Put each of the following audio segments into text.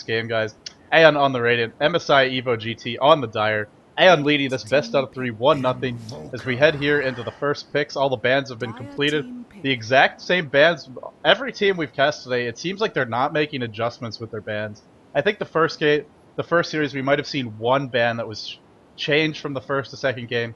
game, guys. AEON on the Radiant, MSI-EvoGT on the Dire. AEON leading this best out of 3, 1-0. As we head here into the first picks, all the bans have been completed. The exact same bans, every team we've cast today, it seems like they're not making adjustments with their bans. I think the first series, we might have seen one ban that was changed from the first to second game.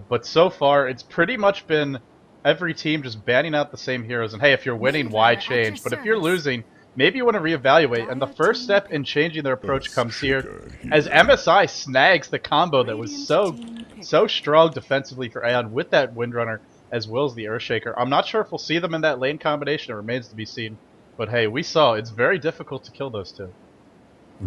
But so far, it's pretty much been every team just banning out the same heroes. And hey, if you're winning, why change? But if you're losing, maybe you want to reevaluate. And the first step in changing their approach comes here, as MSI snags the combo that was so strong defensively for AEON with that Windrunner as well as the Earthshaker. I'm not sure if we'll see them in that lane combination. It remains to be seen. But hey, we saw it's very difficult to kill those two.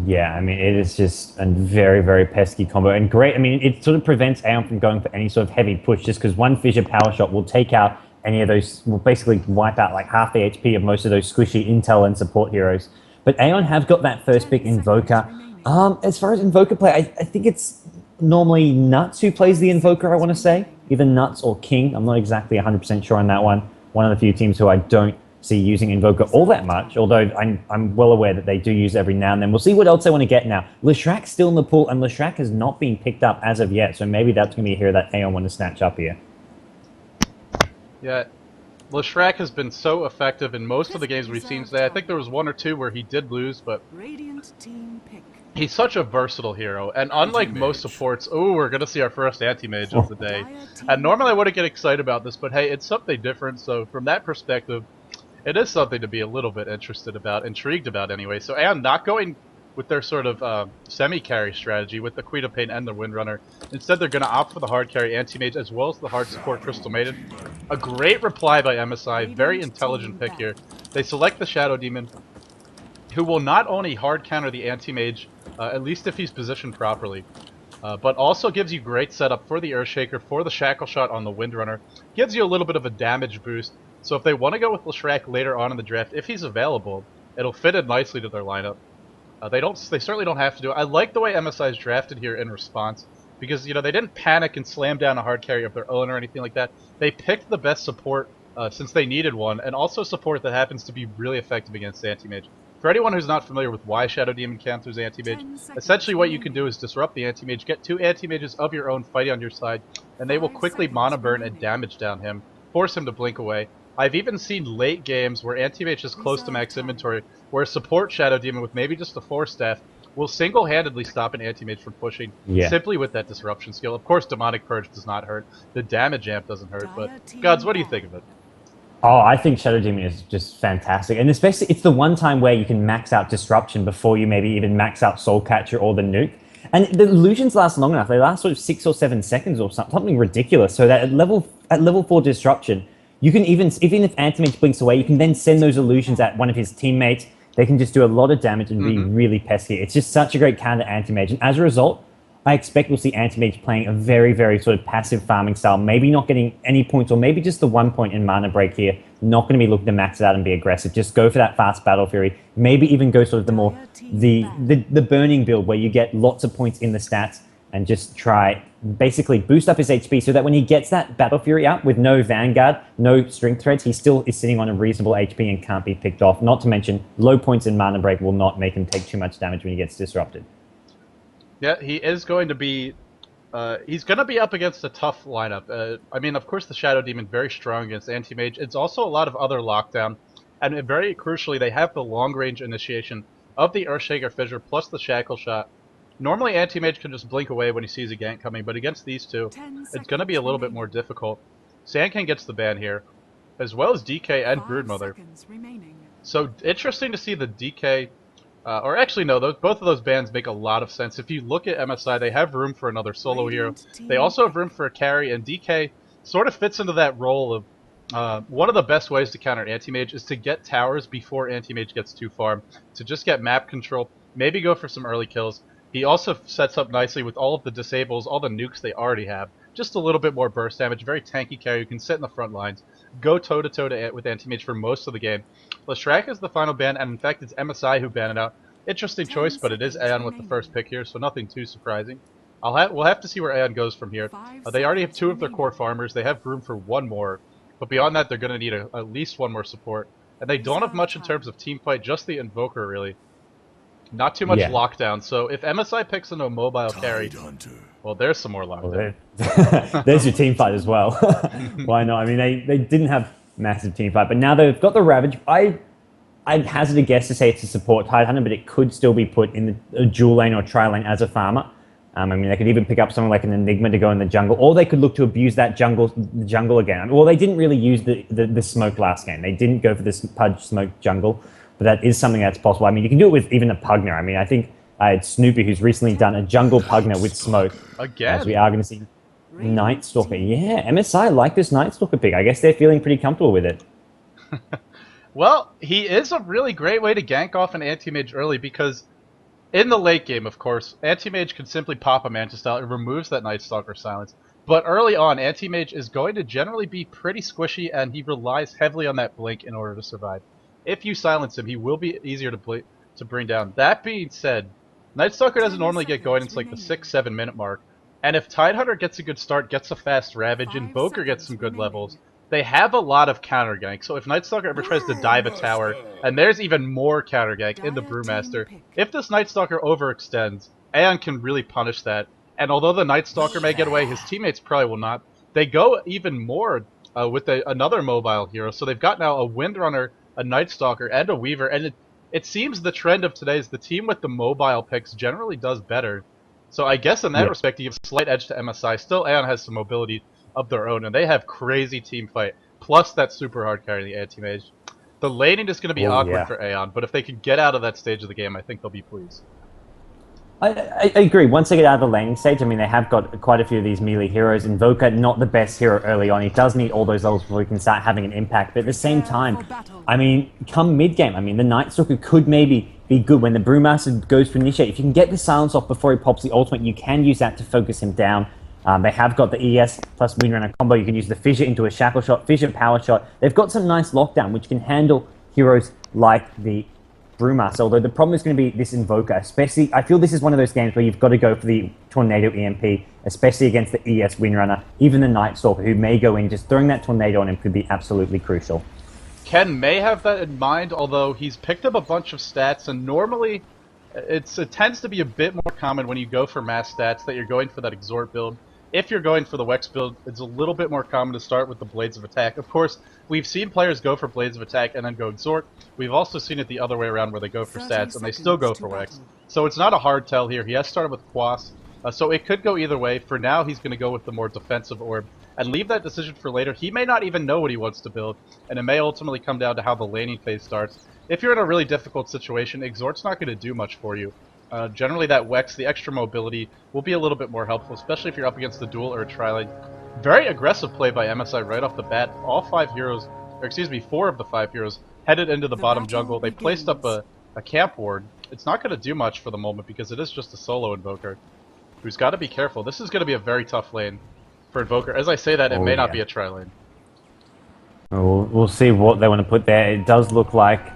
Yeah, I mean, it is just a very, very pesky combo. And great, I mean, it sort of prevents AEON from going for any sort of heavy push, just because one fissure power shot will take out any of those, will basically wipe out like half the HP of most of those squishy intel and support heroes. But AEON have got that first pick, Invoker. As far as Invoker play, I think it's normally Nuts who plays the Invoker, I want to say. Either Nuts or King. I'm not exactly 100% sure on that one. One of the few teams who I don't see using Invoker all that much, although I'm well aware that they do use every now and then. We'll see what else they want to get now. Leshrack's still in the pool, and Leshrack has not been picked up as of yet, so maybe that's going to be a hero that AEON want to snatch up here. Yeah, Leshrack has been so effective in most of the games we've seen today. I think there was one or two where he did lose, but he's such a versatile hero, and unlike most supports, we're going to see our first anti-mage of the day. And normally I wouldn't get excited about this, but hey, it's something different, so from that perspective, it is something to be a little bit intrigued about anyway. So AEON not going with their sort of semi-carry strategy with the Queen of Pain and the Windrunner. Instead, they're going to opt for the hard carry Anti-Mage as well as the hard support Crystal Maiden. A great reply by MSI, very intelligent pick here. They select the Shadow Demon, who will not only hard counter the Anti-Mage, at least if he's positioned properly, but also gives you great setup for the Earthshaker, for the Shackle Shot on the Windrunner. Gives you a little bit of a damage boost. So if they want to go with Leshrack later on in the draft, if he's available, it'll fit in nicely to their lineup. They certainly don't have to do it. I like the way MSI is drafted here in response, because they didn't panic and slam down a hard carry of their own or anything like that. They picked the best support since they needed one, and also support that happens to be really effective against Anti-Mage. For anyone who's not familiar with why Shadow Demon counters Anti-Mage, essentially what you can do is disrupt the Anti-Mage, get 2 Anti-Mages of your own fighting on your side, and they will quickly Mana Burn and damage down him, force him to blink away. I've even seen late games where Anti-Mage is close to max inventory, where a support Shadow Demon with maybe just a 4-staff will single-handedly stop an Anti-Mage from pushing, simply with that disruption skill. Of course, Demonic Purge does not hurt, the damage amp doesn't hurt, but Gods, what do you think of it? Oh, I think Shadow Demon is just fantastic. And especially, it's the one time where you can max out Disruption before you maybe even max out Soul Catcher or the Nuke. And the illusions last long enough. They last sort of 6 or 7 seconds or something ridiculous. So that at level 4 Disruption, you can even if Anti-Mage blinks away, you can then send those illusions at one of his teammates. They can just do a lot of damage and be really pesky. It's just such a great counter Anti-Mage. And as a result, I expect we'll see Anti-Mage playing a very, very sort of passive farming style, maybe not getting any points, or maybe just the 1 point in Mana Break here. Not going to be looking to max it out and be aggressive. Just go for that fast Battle Fury. Maybe even go sort of the more, the burning build where you get lots of points in the stats and just try, basically boost up his HP so that when he gets that Battle Fury out with no Vanguard, no Strength Threads, he still is sitting on a reasonable HP and can't be picked off. Not to mention, low points in Mana Break will not make him take too much damage when he gets disrupted. Yeah, he is going to be... he's going to be up against a tough lineup. I mean, of course, the Shadow Demon very strong against Anti-Mage. It's also a lot of other lockdown. And very crucially, they have the long-range initiation of the Earthshaker Fissure plus the Shackle Shot. Normally, Anti-Mage can just blink away when he sees a gank coming, but against these two, it's going to be a little bit more difficult. Sandking gets the ban here, as well as DK and Broodmother. So, interesting to see the DK... or actually, no, both of those bans make a lot of sense. If you look at MSI, they have room for another solo hero. They also have room for a carry, and DK sort of fits into that role of one of the best ways to counter Anti-Mage is to get towers before Anti-Mage gets too far, to just get map control, maybe go for some early kills. He also sets up nicely with all of the disables, all the nukes they already have. Just a little bit more burst damage, very tanky carry, you can sit in the front lines, go toe-to-toe with Anti-Mage for most of the game. Leshrack is the final ban, and in fact it's MSI who banned it out. Interesting choice, but it is AEON with the first pick here, so nothing too surprising. We'll have to see where AEON goes from here. They already have 2 of their core farmers, they have room for 1 more, but beyond that they're going to need at least 1 more support. And they don't have much in terms of team fight, just the Invoker really. Not too much lockdown, so if MSI picks into a mobile carry, well, there's some more lockdown. Well, there's your team fight as well. Why not? I mean, they didn't have massive team fight, but now they've got the Ravage. I'd hazard a guess to say it's a support Tidehunter, but it could still be put in a dual lane or tri lane as a farmer. I mean, they could even pick up someone like an Enigma to go in the jungle, or they could look to abuse that the jungle again. Well, they didn't really use the smoke last game. They didn't go for this Pudge smoke jungle, but that is something that's possible. I mean, you can do it with even a Pugner. I mean, I think it's Snoopy who's recently done a jungle Pugner with smoke. Again? As we are going to see Night Stalker. Yeah, MSI like this Night Stalker pick. I guess they're feeling pretty comfortable with it. Well, he is a really great way to gank off an anti-mage early because in the late game, of course, anti-mage can simply pop a Manta Style. It removes that Night Stalker silence. But early on, anti-mage is going to generally be pretty squishy, and he relies heavily on that blink in order to survive. If you silence him, he will be easier to bring down. That being said, Night Stalker doesn't normally get going until like the 6-7 minute mark. And if Tidehunter gets a good start, gets a fast Ravage, Invoker gets some good levels, they have a lot of counter gank. So if Night Stalker ever tries to dive a tower, and there's even more counter gank in the Brewmaster, if this Night Stalker overextends, AEON can really punish that. And although the Night Stalker may get away, his teammates probably will not. They go even more with another mobile hero. So they've got now a Windrunner, a Night Stalker, and a Weaver. And it seems the trend of today is the team with the mobile picks generally does better. So I guess in that respect, you have a slight edge to MSI. Still, AEON has some mobility of their own, and they have crazy team fight, plus that super hard carry, the anti-mage. The laning is going to be awkward for AEON, but if they can get out of that stage of the game, I think they'll be pleased. I agree. Once they get out of the laning stage, I mean, they have got quite a few of these melee heroes. Invoker, not the best hero early on. He does need all those levels before he can start having an impact. But at the same time, I mean, come mid-game, I mean, the Night Stalker could maybe be good when the Brewmaster goes to initiate. If you can get the silence off before he pops the ultimate, you can use that to focus him down. They have got the ES plus Windrunner combo. You can use the Fissure into a Shackle Shot, Fissure Power Shot. They've got some nice lockdown, which can handle heroes like the Brewmaster. Although the problem is going to be this Invoker, especially, I feel this is one of those games where you've got to go for the Tornado EMP, especially against the ES Windrunner, even the Night Stalker, who may go in. Just throwing that Tornado on him could be absolutely crucial. Ken may have that in mind, although he's picked up a bunch of stats, and normally it tends to be a bit more common when you go for mass stats that you're going for that Exhort build. If you're going for the Wex build, it's a little bit more common to start with the Blades of Attack. Of course, we've seen players go for Blades of Attack and then go Exhort. We've also seen it the other way around where they go for stats and they still go for Wex. So it's not a hard tell here. He has started with Quas, so it could go either way. For now, he's going to go with the more defensive orb and leave that decision for later. He may not even know what he wants to build, and it may ultimately come down to how the laning phase starts. If you're in a really difficult situation, Exhort's not going to do much for you. Generally that Wex, the extra mobility, will be a little bit more helpful, especially if you're up against the duel or a tri-lane. Very aggressive play by MSI right off the bat. All 5 heroes, or excuse me, 4 of the 5 heroes headed into the bottom jungle. They placed up a camp ward. It's not going to do much for the moment because it is just a solo Invoker, who's got to be careful. This is going to be a very tough lane for Invoker. As I say that, it may not be a tri-lane. We'll see what they want to put there. It does look like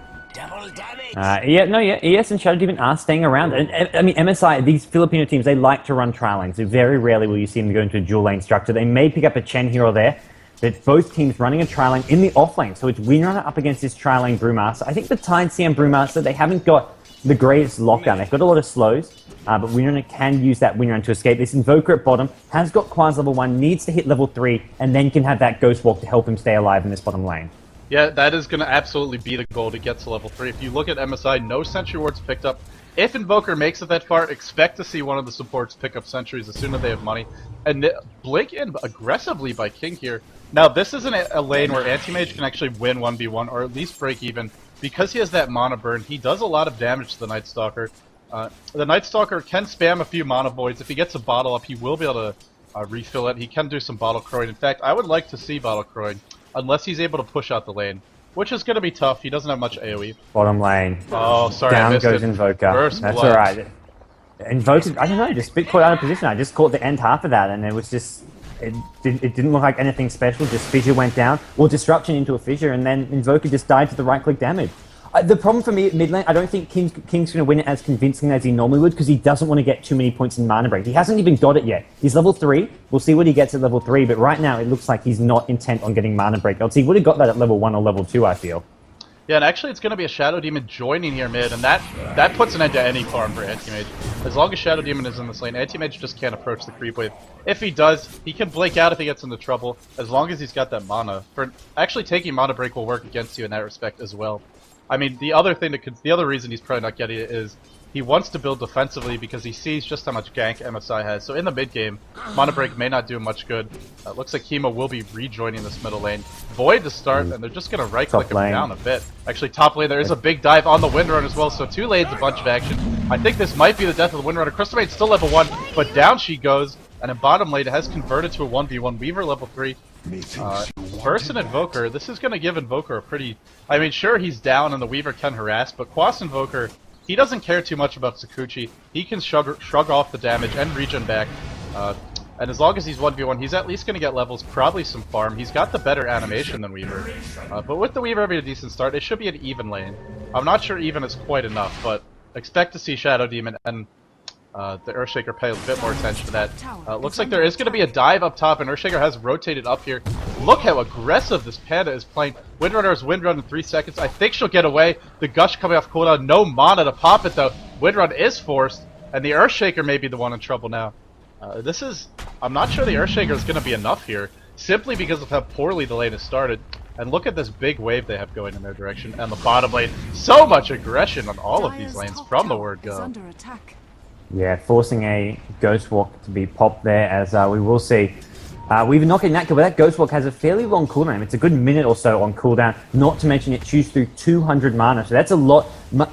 ES and Shadow Demon are staying around. And I mean, MSI, these Filipino teams, they like to run tri-lanes. Very rarely will you see them go into a dual lane structure. They may pick up a Chen hero there, but both teams running a tri-lane in the off lane. So it's Windrunner up against this tri-lane Brewmaster. I think the Tide CM Brewmaster, they haven't got the greatest lockdown. They've got a lot of slows, but Windrunner can use that Windrunner to escape. This Invoker at bottom has got Quas level 1, needs to hit level 3, and then can have that Ghost Walk to help him stay alive in this bottom lane. Yeah, that is going to absolutely be the goal to get to level 3. If you look at MSI, no Sentry Wards picked up. If Invoker makes it that far, expect to see one of the supports pick up Sentries as soon as they have money. And blink in aggressively by King here. Now, this isn't a lane where Anti-Mage can actually win 1v1, or at least break even. Because he has that mana burn, he does a lot of damage to the Night Stalker. The Night Stalker can spam a few mana voids. If he gets a bottle up, he will be able to refill it. He can do some bottle crowing. In fact, I would like to see bottle crowing. Unless he's able to push out the lane, which is going to be tough. He doesn't have much AoE. Bottom lane. Oh, sorry, Down I missed goes it. Invoker. First That's blood. alright. Invoker, I don't know, just a bit caught out of position. I just caught the end half of that, and it was just... It didn't look like anything special. Just Fissure went down, or Disruption into a Fissure, and then Invoker just died to the right-click damage. The problem for me at mid lane, I don't think King's going to win it as convincingly as he normally would, because he doesn't want to get too many points in mana break. He hasn't even got it yet. He's level 3. We'll see what he gets at level 3, but right now it looks like he's not intent on getting mana break. Else he would have got that at level 1 or level 2, I feel. Yeah, and actually it's going to be a Shadow Demon joining here mid, and that puts an end to any farm for Anti-Mage. As long as Shadow Demon is in this lane, Anti-Mage just can't approach the creep wave. If he does, he can blink out if he gets into trouble, as long as he's got that mana. Actually, taking mana break will work against you in that respect as well. I mean, the other reason he's probably not getting it is he wants to build defensively because he sees just how much gank MSI has. So in the mid game, mana break may not do him much good. Looks like Chemo will be rejoining this middle lane. Void to start, and they're just going to right-click him down a bit. Actually, top lane, there is a big dive on the Windrunner as well, so 2 lanes, a bunch of action. I think this might be the death of the Windrunner. Crystal Maid's still level 1, but down she goes, and in bottom lane, it has converted to a 1v1. Weaver level 3. First an Invoker, this is going to give Invoker a pretty... I mean, sure, he's down and the Weaver can harass, but Quas Invoker, he doesn't care too much about Sakuchi. He can shrug off the damage and regen back. And as long as he's 1v1, he's at least going to get levels, probably some farm. He's got the better animation than Weaver. But with the Weaver having a decent start, it should be an even lane. I'm not sure even is quite enough, but expect to see Shadow Demon and the Earthshaker pay a bit more attention to that. Looks like there is going to be a dive up top, and Earthshaker has rotated up here. Look how aggressive this Panda is playing. Windrunner is Windrun in 3 seconds. I think she'll get away. The Gush coming off cooldown. No mana to pop it, though. Windrun is forced, and the Earthshaker may be the one in trouble now. I'm not sure the Earthshaker is going to be enough here, simply because of how poorly the lane has started. And look at this big wave they have going in their direction, and the bottom lane. So much aggression on all of these lanes from the word go. Yeah, forcing a Ghost Walk to be popped there, as we will see. We've not getting that kill, but that Ghost Walk has a fairly long cooldown. It's a good minute or so on cooldown, not to mention it chews through 200 mana, so that's a lot.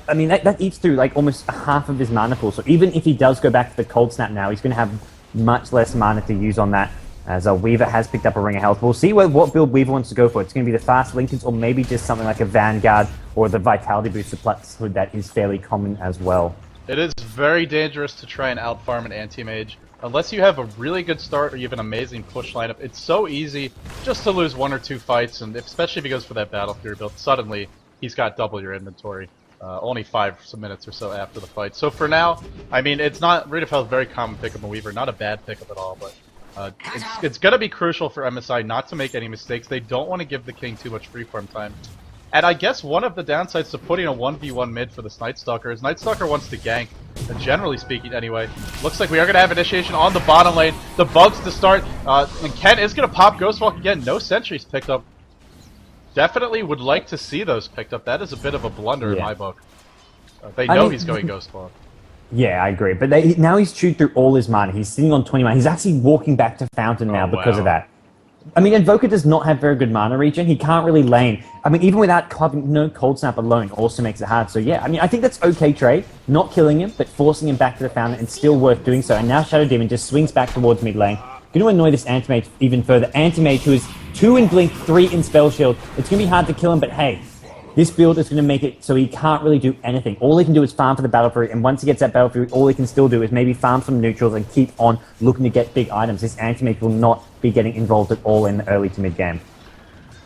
I mean, that eats through like almost half of his mana pool, so even if he does go back to the Cold Snap now, he's going to have much less mana to use on that, as Weaver has picked up a Ring of Health. We'll see what build Weaver wants to go for. It's going to be the fast Lincolns, or maybe just something like a Vanguard, or the Vitality Booster Plus Hood that is fairly common as well. It is very dangerous to try and outfarm an anti-mage. Unless you have a really good start or you have an amazing push lineup, it's so easy just to lose 1 or 2 fights, and especially if he goes for that Battle Fury build, suddenly he's got double your inventory. Only 5 minutes or so after the fight. So for now, I mean, it's not... Rate of Hell is very common pickup in Weaver, not a bad pickup at all, but it's going to be crucial for MSI not to make any mistakes. They don't want to give the King too much freeform time. And I guess one of the downsides to putting a 1v1 mid for this Night Stalker is Night Stalker wants to gank, generally speaking anyway. Looks like we are going to have initiation on the bottom lane. The bugs to start, and Ken is going to pop Ghostwalk again. No sentries picked up. Definitely would like to see those picked up. That is a bit of a blunder in my book. They know he's going Ghostwalk. Yeah, I agree. But now he's chewed through all his mana. He's sitting on 20 mana. He's actually walking back to Fountain now because of that. I mean, Invoker does not have very good mana regen. He can't really lane. I mean, even without no Cold Snap alone also makes it hard. So yeah, I mean, I think that's okay trade. Not killing him, but forcing him back to the Fountain, and still worth doing so. And now Shadow Demon just swings back towards mid lane. Going to annoy this Anti-Mage even further. Anti-Mage, who is 2 in Blink, 3 in Spell Shield. It's going to be hard to kill him, but hey, this build is going to make it so he can't really do anything. All he can do is farm for the Battle Fury, and once he gets that Battle Fury, all he can still do is maybe farm some neutrals and keep on looking to get big items. This Anti-Mage will not be getting involved at all in the early to mid game.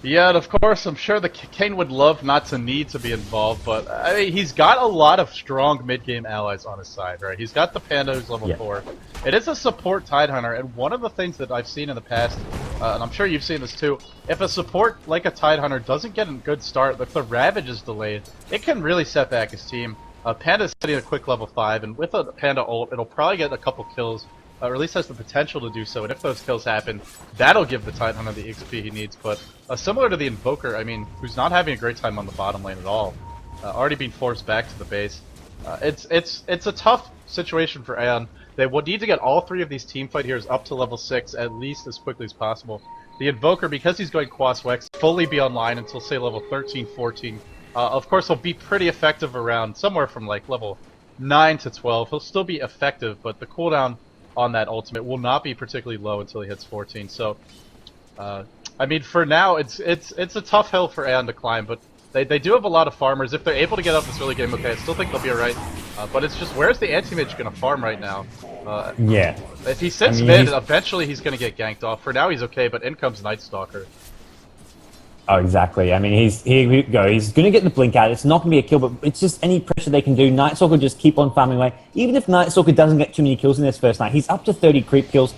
Yeah, and of course, I'm sure the Kane would love not to need to be involved, but I mean, he's got a lot of strong mid-game allies on his side, right? He's got the Panda, who's level 4. It is a support Tidehunter, and one of the things that I've seen in the past, and I'm sure you've seen this too, if a support like a Tidehunter doesn't get a good start, if the Ravage is delayed, it can really set back his team. Panda's sitting a quick level 5, and with a Panda ult, it'll probably get a couple kills, or at least has the potential to do so, and if those kills happen, that'll give the Tidehunter the XP he needs. But similar to the Invoker, I mean, who's not having a great time on the bottom lane at all, already being forced back to the base. It's a tough situation for AEON. They would need to get all 3 of these teamfight heroes up to level 6 at least as quickly as possible. The Invoker, because he's going Quas Wex, fully be online until say level 13, 14. Of course, he'll be pretty effective around somewhere from like level 9 to 12. He'll still be effective, but the cooldown on that ultimate will not be particularly low until he hits 14. So, I mean, for now, it's a tough hill for AEON to climb, but they do have a lot of farmers. If they're able to get up this early game, okay, I still think they'll be alright. But it's just, where's the Anti-Mage going to farm right now? If he sits mid, eventually he's going to get ganked off. For now, he's okay, but in comes Night Stalker. Oh, exactly. I mean, here we go. He's going to get the blink out. It's not going to be a kill, but it's just any pressure they can do. Night Stalker just keep on farming away. Even if Night Stalker doesn't get too many kills in this first night, he's up to 30 creep kills.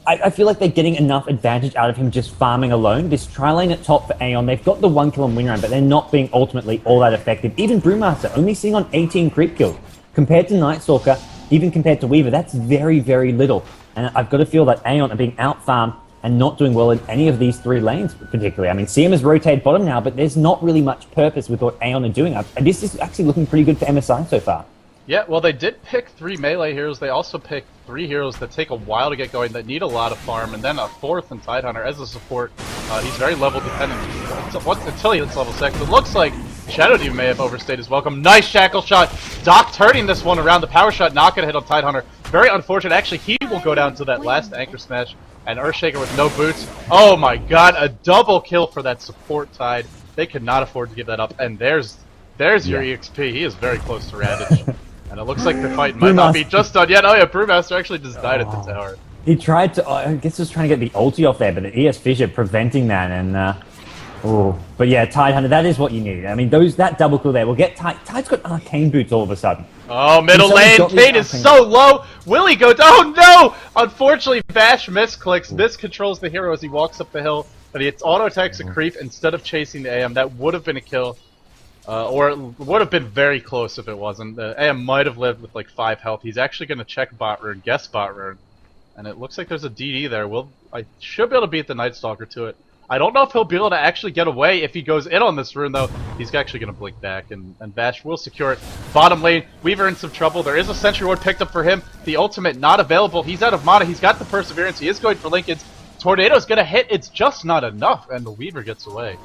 I feel like they're getting enough advantage out of him just farming alone. This tri-lane at top for AEON, they've got the 1 kill on win run, but they're not being ultimately all that effective. Even Brewmaster only sitting on 18 creep kills. Compared to Night Stalker, even compared to Weaver, that's very, very little. And I've got to feel that AEON are being out-farmed and not doing well in any of these 3 lanes particularly. I mean, CM has rotated bottom now, but there's not really much purpose with what AEON are doing. And this is actually looking pretty good for MSI so far. Yeah, well, they did pick 3 melee heroes. They also picked 3 heroes that take a while to get going, that need a lot of farm, and then a 4th in Tidehunter as a support. He's very level dependent until he hits level 6. It looks like Shadow Demon may have overstayed his welcome. Nice shackle shot. Doc turning this one around. The power shot not going to hit on Tidehunter. Very unfortunate. Actually, he will go down to that last anchor smash. And Earthshaker with no boots. Oh my god, a double kill for that support Tide. They could not afford to give that up. And there's your EXP. He is very close to Ravage. And it looks like the fight might not be just done yet. Oh yeah, Brewmaster actually just died at the tower. He tried to, I guess he was trying to get the ulti off there, but the ES Fissure preventing that. And, but yeah, Tidehunter, that is what you need. I mean, that double kill there will get Tide. Tide's got arcane boots all of a sudden. Oh, middle lane, Kane is so low! Will he go down? Oh no! Unfortunately, Bash miscontrols the hero as he walks up the hill, but he auto-attacks a creep instead of chasing the AM. That would have been a kill. Or it would have been very close if it wasn't. The AM might have lived with like 5 health. He's actually going to check bot rune, guess bot rune. And it looks like there's a DD there. I should be able to beat the Night Stalker to it. I don't know if he'll be able to actually get away if he goes in on this rune, though. He's actually going to blink back, and Bash will secure it. Bottom lane, Weaver in some trouble. There is a Sentry Ward picked up for him. The ultimate not available. He's out of mana. He's got the Perseverance. He is going for Lincoln's. Tornado's going to hit. It's just not enough, and the Weaver gets away.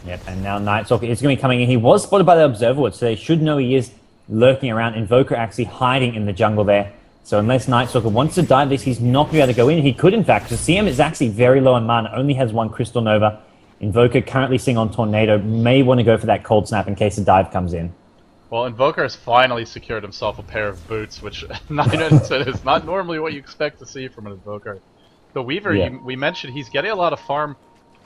Yep, and now Night Stalker is going to be coming in. He was spotted by the Observer Ward, so they should know he is lurking around. Invoker actually hiding in the jungle there. So unless Night Stalker wants to dive this, he's not going to be able to go in. He could, in fact, because CM is actually very low on mana, only has 1 Crystal Nova. Invoker currently sitting on Tornado, may want to go for that Cold Snap in case the dive comes in. Well, Invoker has finally secured himself a pair of boots, which 9 out of 10 is not normally what you expect to see from an Invoker. The Weaver, Yeah. we mentioned, he's getting a lot of farm.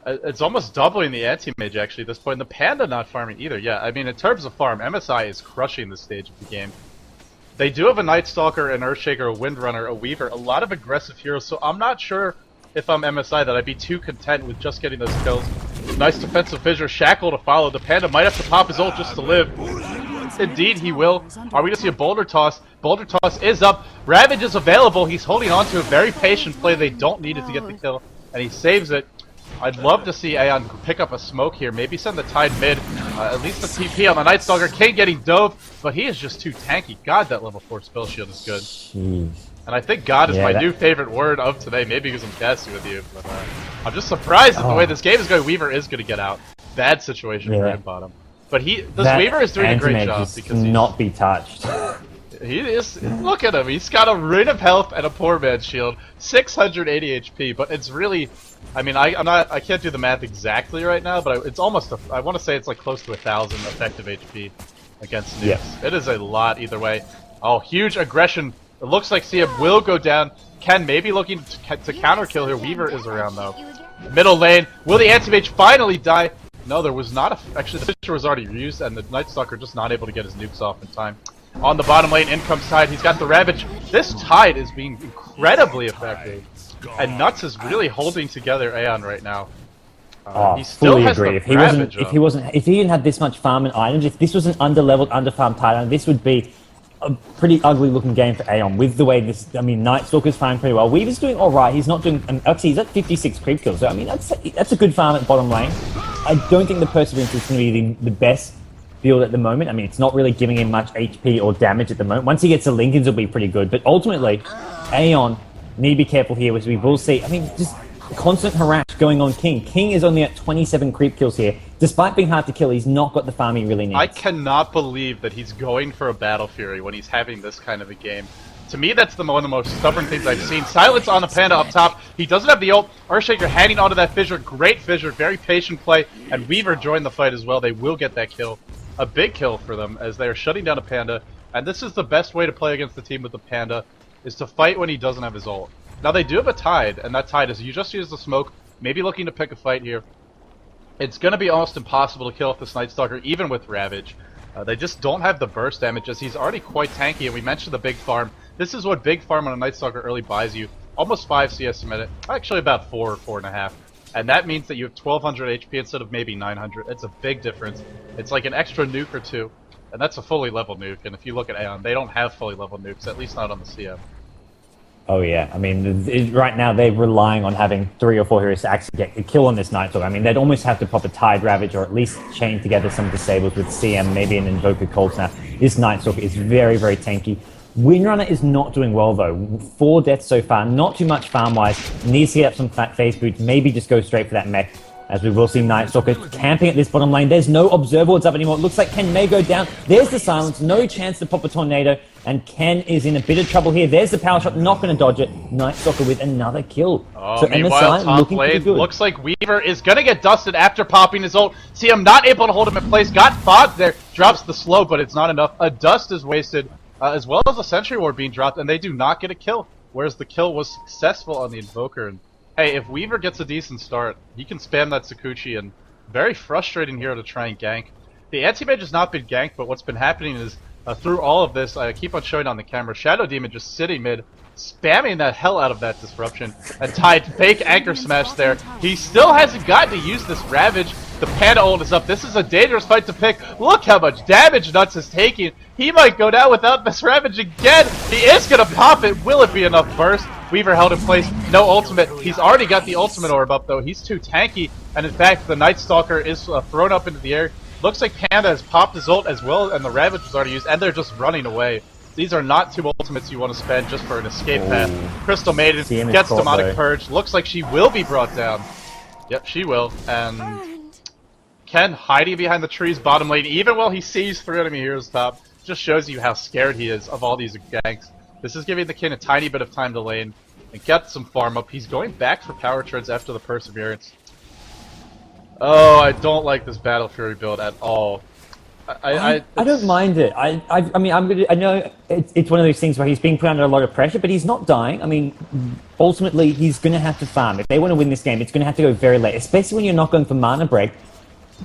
It's almost doubling the anti-mage, actually, at this point. And the Panda not farming either. Yeah, I mean, in terms of farm, MSI is crushing this stage of the game. They do have a Night Stalker, an Earthshaker, a Windrunner, a Weaver, a lot of aggressive heroes, so I'm not sure if I'm MSI that I'd be too content with just getting those kills. Nice defensive fissure, Shackle to follow. The Panda might have to pop his ult just to live. Indeed, he will. Are we going to see a Boulder Toss? Boulder Toss is up. Ravage is available. He's holding on to a very patient play. They don't need it to get the kill, and he saves it. I'd love to see AEON pick up a smoke here. Maybe send the Tide mid. At least the TP on the Night Stalker. King getting dove, but he is just too tanky. God, that level 4 spell shield is good. Jeez. And I think God is my new favorite word of today. Maybe because I'm casting with you, but I'm just surprised at the way this game is going. Weaver is going to get out. Bad situation for him bottom. But Weaver is doing a great job because he's not be touched. He is. Look at him. He's got a Ring of Health and a Poor Man's Shield, 680 HP. But it's really, I mean, I can't do the math exactly right now, but it's almost. I want to say it's like close to 1,000 effective HP against nukes. Yeah. It is a lot either way. Oh, huge aggression. It looks like CM will go down. Ken maybe looking to counter kill here. Weaver is around though. Middle lane. Will the anti-mage finally die? No, there was not a. Actually, the Fissure was already used, and the Night Stalker just not able to get his nukes off in time. On the bottom lane, in comes Tide. He's got the Ravage. This Tide is being incredibly effective. And Nuts is really holding together AEON right now. He still fully has agree. the If he didn't have this much farm and items, if this was an under-leveled, under-farmed Tide, this would be a pretty ugly-looking game for AEON. With the way this, I mean, Night Stalker's farming pretty well. Weaver's doing all right. He's not doing. Actually, he's at 56 creep kills. So I mean, that's a good farm at bottom lane. I don't think the Perseverance is going to be the best build at the moment. I mean, it's not really giving him much HP or damage at the moment. Once he gets the Lincolns, it'll be pretty good. But ultimately, AEON need to be careful here, as we will see. I mean, just constant harass going on King. King is only at 27 creep kills here. Despite being hard to kill, he's not got the farm he really needs. I cannot believe that he's going for a Battle Fury when he's having this kind of a game. To me, that's one of the most stubborn things I've seen. Silence on the Panda up top. He doesn't have the ult. Earthshaker hanging onto that Fissure. Great Fissure. Very patient play. And Weaver joined the fight as well. They will get that kill. A big kill for them as they are shutting down a Panda. And this is the best way to play against the team with the Panda, is to fight when he doesn't have his ult. Now they do have a Tide, and that Tide is you just use the smoke, maybe looking to pick a fight here. It's going to be almost impossible to kill off this Night Stalker, even with Ravage. They just don't have the burst damage, as he's already quite tanky, and we mentioned the big farm. This is what big farm on a Night Stalker early buys you. almost 5 CS a minute. Actually about 4 or 4.5. And that means that you have 1200 HP instead of maybe 900. It's a big difference. It's like an extra nuke or two. And that's a fully level nuke. And if you look at AEON, they don't have fully level nukes, at least not on the CM. Oh yeah, I mean, right now they're relying on having 3 or 4 heroes to actually get a kill on this Night Stalker. I mean, they'd almost have to pop a Tide Ravage or at least chain together some disables with CM, maybe an Invoker Cold Snap. This Night Stalker is very, very tanky. Windrunner is not doing well though. 4 deaths so far, not too much farm-wise. Needs to get up some fat face boots, maybe just go straight for that mech. As we will see Night Stalker camping at this bottom lane. There's no Observer Wards up anymore. It looks like Ken may go down. There's the silence. No chance to pop a tornado. And Ken is in a bit of trouble here. There's the power shot. Not going to dodge it. Night Stalker with another kill. Oh, so meanwhile, MSI top lane looks like Weaver is going to get dusted after popping his ult. See, I'm not able to hold him in place. Got fogged there. Drops the slow, but it's not enough. A dust is wasted, as well as a Sentry Ward being dropped, and they do not get a kill. Whereas the kill was successful on the Invoker. And hey, if Weaver gets a decent start, he can spam that Sakuchi, and very frustrating hero to try and gank. The anti-mage has not been ganked, but what's been happening is, through all of this, I keep on showing on the camera, Shadow Demon just sitting mid, spamming the hell out of that disruption, and Tide fake anchor smash there. He still hasn't gotten to use this Ravage. The Panda ult is up. This is a dangerous fight to pick. Look how much damage Nuts is taking. He might go down without this Ravage again. He is going to pop it. Will it be enough burst? Weaver held in place. No ultimate. He's already got the ultimate orb up, though. He's too tanky. And in fact, the Night Stalker is thrown up into the air. Looks like Panda has popped his ult as well, and the Ravage was already used, and they're just running away. These are not 2 ultimates you want to spend just for an escape path. Crystal Maiden gets Demonic Purge. Looks like she will be brought down. Yep, she will. And Ken hiding behind the trees bottom lane, even while he sees 3 enemy heroes top, just shows you how scared he is of all these ganks. This is giving the King a tiny bit of time to lane and get some farm up. He's going back for power treads after the Perseverance. Oh, I don't like this Battle Fury build at all. I don't mind it. I mean, I know it's one of those things where he's being put under a lot of pressure, but he's not dying. I mean, ultimately, he's going to have to farm. If they want to win this game, it's going to have to go very late, especially when you're not going for mana break.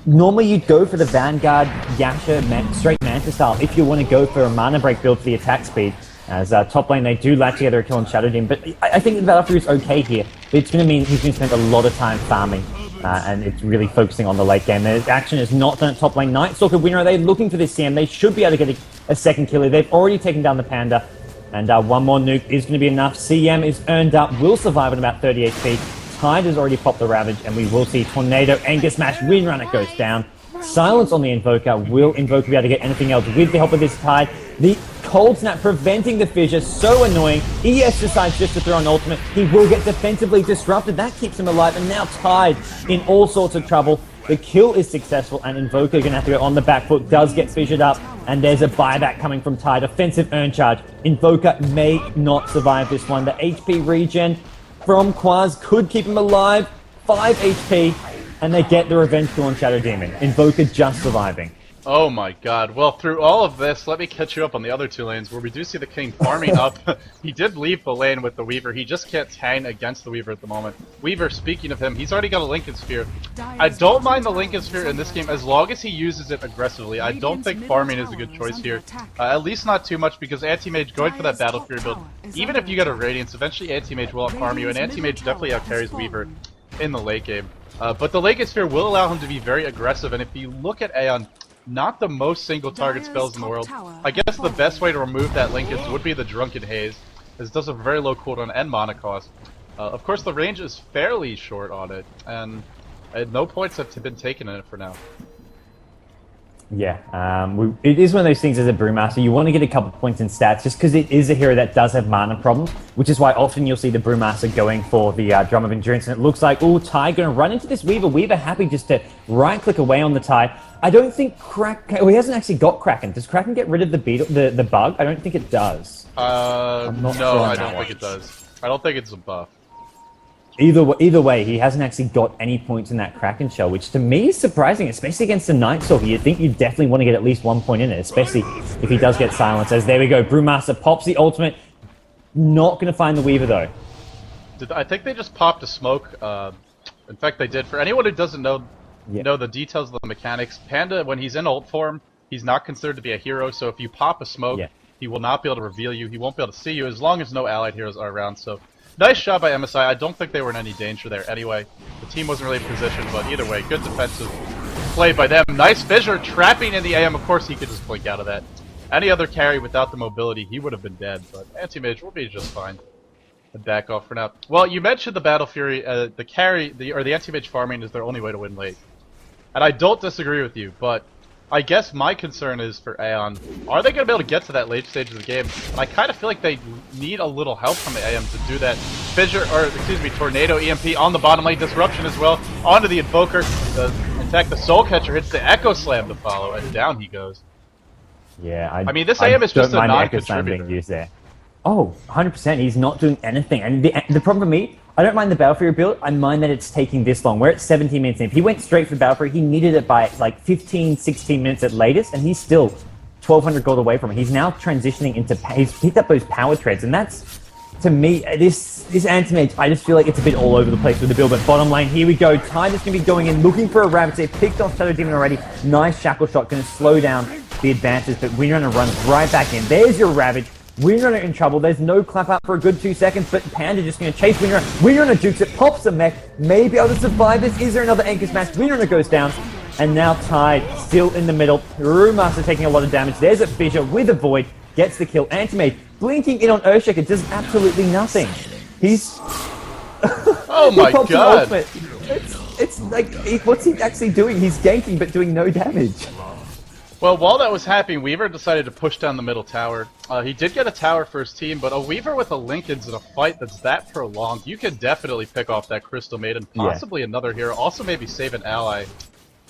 Normally, you'd go for the Vanguard, Yasha, straight Manta style if you want to go for a mana break build for the attack speed. As top lane, they do latch together a kill on Shadow Demon, but I think the Battle Fury is okay here. But it's going to mean he's going to spend a lot of time farming. And it's really focusing on the late game. The action is not done at top lane. Night Stalker winner, are they looking for this CM? They should be able to get a second kill. They've already taken down the Panda. And one more nuke is going to be enough. CM is earned up, will survive at about 30 HP. Tide has already popped the Ravage, and we will see Tornado, Anchor Smash, Windrunner goes down. Silence on the Invoker. Will Invoker be able to get anything else with the help of this Tide? The Cold Snap preventing the fissure, so annoying. ES decides just to throw an ultimate. He will get defensively disrupted. That keeps him alive, and now Tide in all sorts of trouble. The kill is successful, and Invoker going to have to go on the back foot. Does get fissured up, and there's a buyback coming from Tide. Offensive earn charge. Invoker may not survive this one. The HP regen from Quaz could keep him alive. 5 HP, and they get the revenge kill on Shadow Demon. Invoker just surviving. Oh my god. Well, through all of this, let me catch you up on the other 2 lanes, where we do see the King farming up. He did leave the lane with the Weaver. He just can't hang against the Weaver at the moment. Weaver, speaking of him, he's already got a Lincoln Sphere. I don't mind the Lincoln Sphere in this game as long as he uses it aggressively. I don't think farming is a good choice here. At least not too much, because Anti-Mage going for that Battle Fury build, even if you get a Radiance, eventually Anti-Mage will outfarm you, and Anti-Mage definitely outcarries Weaver in the late game. But the Lincoln Sphere will allow him to be very aggressive, and if you look at AEON, not the most single target spells in the world. I guess the best way to remove that Lincoln would be the Drunken Haze, as it does a very low cooldown and mana cost. Of course, the range is fairly short on it, and no points have been taken in it for now. Yeah, it is one of those things as a Brewmaster, you want to get a couple points in stats just because it is a hero that does have mana problems, which is why often you'll see the Brewmaster going for the Drum of Endurance, and it looks like, oh, Tide going to run into this Weaver. Weaver happy just to right-click away on the Tide. I don't think he hasn't actually got Kraken. Does Kraken get rid of the bug? I don't think it does. No, I don't think it does. I don't think it's a buff. Either way, he hasn't actually got any points in that Kraken shell, which to me is surprising, especially against the Night Stalker. You'd think you definitely want to get at least 1 point in it, especially if he does get silenced. As there we go, Brewmaster pops the ultimate. Not going to find the Weaver, though. I think they just popped a smoke. In fact, they did. For anyone who doesn't know the details of the mechanics, Panda, when he's in ult form, he's not considered to be a hero, so if you pop a smoke, he will not be able to reveal you. He won't be able to see you as long as no allied heroes are around, so Nice job by MSI. I don't think they were in any danger there anyway. The team wasn't really positioned, but either way, good defensive play by them. Nice fissure, trapping in the AM. Of course, he could just blink out of that. Any other carry without the mobility, he would have been dead, but Anti-Mage will be just fine. And back off for now. Well, you mentioned the Battle Fury, the carry, the Anti-Mage farming is their only way to win late. And I don't disagree with you, but I guess my concern is for AEON. Are they going to be able to get to that late stage of the game? And I kind of feel like they need a little help from the AM to do that. Fissure, or excuse me, Tornado EMP on the bottom lane, Disruption as well, onto the Invoker. In fact, the Soul Catcher hits the Echo Slam to follow, and down he goes. Yeah, I mean, this AM is just a non-contributor. Being used there. Oh, 100%. He's not doing anything. And the problem for me, I don't mind the Battle Fury build. I mind that it's taking this long. We're at 17 minutes in. If he went straight for Battle Fury, he needed it by like 15, 16 minutes at latest, and he's still 1,200 gold away from it. He's now transitioning into... He's picked up those power treads, and that's, to me, this Anti-Mage, I just feel like it's a bit all over the place with the build. But bottom lane, here we go. Tide is going to be going in, looking for a Ravage. They picked off Shadow Demon already. Nice Shackle Shot, going to slow down the advances, but Windrunner runs right back in. There's your Ravage. Windrunner in trouble. There's no clap up for a good 2 seconds, but Panda just going to chase Windrunner. Windrunner dukes it, pops the mech, maybe able to survive this. Is there another Anchor Smash? Windrunner goes down, and now Tide still in the middle. Brewmaster taking a lot of damage. There's a Fissure with a Void, gets the kill. Anti-Mage blinking in on Earthshaker, does absolutely nothing. He's... Oh my god! It's like, what's he actually doing? He's ganking, but doing no damage. Well, while that was happening, Weaver decided to push down the middle tower. He did get a tower for his team, but a Weaver with a Lincoln's in a fight that's that prolonged, you can definitely pick off that Crystal Maiden, possibly another hero, also maybe save an ally.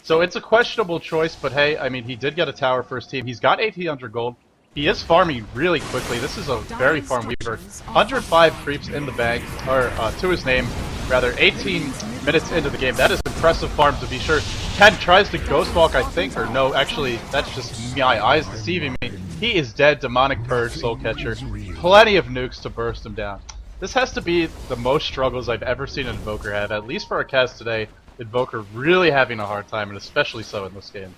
So it's a questionable choice, but hey, I mean, he did get a tower for his team. He's got 1,800 gold. He is farming really quickly. This is a very farm Weaver. 105 creeps in the bank, or to his name, rather, 18 minutes into the game. That is impressive farm to be sure. Ken tries to Ghost Walk, I think, or no, actually, that's just my eyes deceiving me. He is dead. Demonic Purge, Soul Catcher. Plenty of nukes to burst him down. This has to be the most struggles I've ever seen an Invoker have, at least for our cast today. Invoker really having a hard time, and especially so in this game.